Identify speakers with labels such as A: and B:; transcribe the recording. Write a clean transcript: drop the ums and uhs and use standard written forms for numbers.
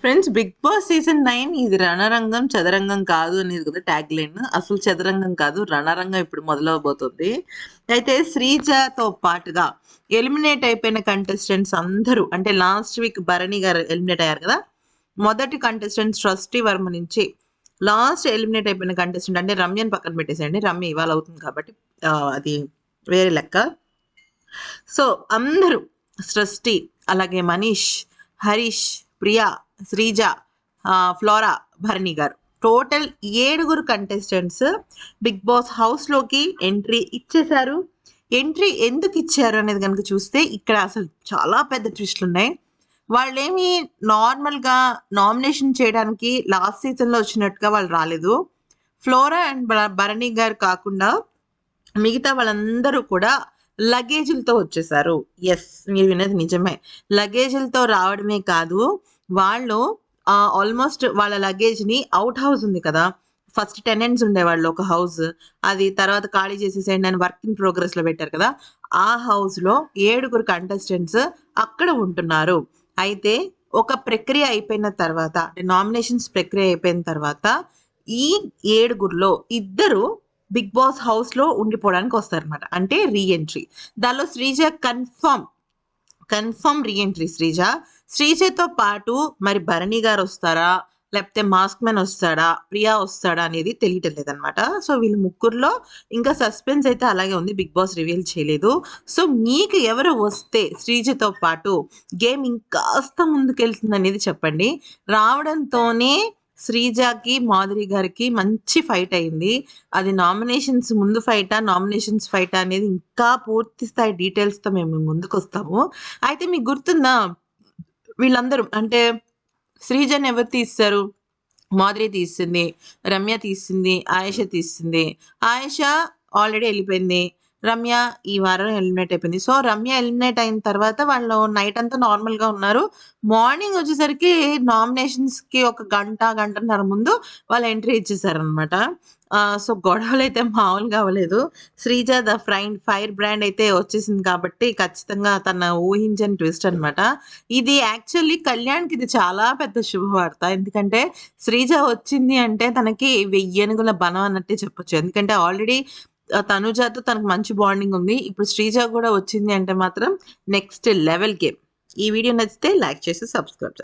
A: Friends, 'big boss' season 9 ఇది రణరంగం, చదరంగం కాదు అనేది కదా ట్యాగ్ లైన్. అసలు చదరంగం కాదు, రణరంగం ఇప్పుడు మొదలవబోతుంది. అయితే శ్రీజతో పాటుగా ఎలిమినేట్ అయిపోయిన కంటెస్టెంట్స్ అందరూ, అంటే last week Bharani garu eliminate అయ్యారు కదా. మొదటి కంటెస్టెంట్ సృష్టి వర్మ నుంచి లాస్ట్ ఎలిమినేట్ అయిపోయిన కంటెస్టెంట్ అంటే రమ్యని పక్కన పెట్టేసేయండి. రమ్య ఇవాళ అవుతుంది కాబట్టి అది వేరే లెక్క. సో అందరూ సృష్టి, అలాగే Manish, Harish, Priya, Sreeja, flora, Bharani garu, total 7 contestants big boss హౌస్లోకి ఎంట్రీ ఇచ్చేశారు. ఎంట్రీ ఎందుకు ఇచ్చారు అనేది కనుక చూస్తే ఇక్కడ అసలు చాలా పెద్ద ట్విస్ట్లు ఉన్నాయి. వాళ్ళేమి నార్మల్గా నామినేషన్ చేయడానికి లాస్ట్ సీజన్లో వచ్చినట్టుగా వాళ్ళు రాలేదు. ఫ్లోరా అండ్ భరణి గారు కాకుండా మిగతా వాళ్ళందరూ కూడా లగేజీలతో వచ్చేసారు. ఎస్, మీరు వినేది నిజమే. లగేజీలతో రావడమే కాదు, వాళ్ళు ఆల్మోస్ట్ వాళ్ళ లగేజ్ని అవుట్ హౌస్ ఉంది కదా, ఫస్ట్ టెనెంట్స్ ఉండేవాళ్ళు ఒక హౌస్, అది తర్వాత ఖాళీ చేసేసేయండి అని వర్క్ ఇన్ ప్రోగ్రెస్లో పెట్టారు కదా, ఆ హౌస్లో 7 కంటెస్టెంట్స్ అక్కడ ఉంటున్నారు. అయితే ఒక ప్రక్రియ అయిపోయిన తర్వాత, అంటే నామినేషన్స్ ప్రక్రియ అయిపోయిన తర్వాత ఈ 7 2 బిగ్ బాస్ హౌస్లో ఉండిపోవడానికి వస్తారనమాట, అంటే రీఎంట్రీ. దానిలో శ్రీజ కన్ఫర్మ్ రీఎంట్రీ. శ్రీజతో పాటు మరి భరణి గారు వస్తారా, లేకపోతే మాస్క్ మ్యాన్ వస్తాడా, ప్రియా వస్తాడా అనేది తెలియటం లేదనమాట. సో వీళ్ళు ముగ్గురులో ఇంకా సస్పెన్స్ అయితే అలాగే ఉంది, బిగ్ బాస్ రివీల్ చేయలేదు. సో మీకు ఎవరు వస్తే శ్రీజతో పాటు గేమ్ ఇంకాస్త ముందుకెళ్తుంది అనేది చెప్పండి. రావడంతోనే శ్రీజకి, మాధురి గారికి మంచి ఫైట్ అయింది. అది నామినేషన్స్ ముందు ఫైటా, నామినేషన్స్ ఫైటా అనేది ఇంకా పూర్తి స్థాయి డీటెయిల్స్తో మేము ముందుకు వస్తాము. అయితే మీకు గుర్తుందా, వీళ్ళందరూ అంటే శ్రీజని ఎవరు తీస్తారు? మాధురి తీసింది, రమ్య తీసింది, ఆయేష తీసింది. ఆయేష ఆల్రెడీ వెళ్ళిపోయింది. రమ్య ఈ వారం ఎలిమినేట్ అయిపోయింది. సో రమ్య ఎలిమినేట్ అయిన తర్వాత వాళ్ళు నైట్ అంతా నార్మల్గా ఉన్నారు. మార్నింగ్ వచ్చేసరికి నామినేషన్స్కి ఒక గంటన్నర ముందు వాళ్ళు ఎంట్రీ ఇచ్చేసారనమాట. సో గొడవలు అయితే మామూలుగా అవ్వలేదు. శ్రీజ ద ఫైర్ బ్రాండ్ అయితే వచ్చేసింది కాబట్టి ఖచ్చితంగా తన ఊహించని ట్విస్ట్ అనమాట. ఇది యాక్చువల్లీ కళ్యాణ్కి ఇది చాలా పెద్ద శుభవార్త. ఎందుకంటే శ్రీజ వచ్చింది అంటే తనకి 1000 ఏనుగుల బలం అన్నట్టే చెప్పొచ్చు. ఎందుకంటే ఆల్రెడీ తనుజాతో తనకు మంచి బాండింగ్ ఉంది. ఇప్పుడు శ్రీజ కూడా వచ్చింది అంటే మాత్రం నెక్స్ట్ లెవెల్ గేమ్. ఈ వీడియో నచ్చితే లైక్ చేసి సబ్స్క్రైబ్ చేసుకోండి.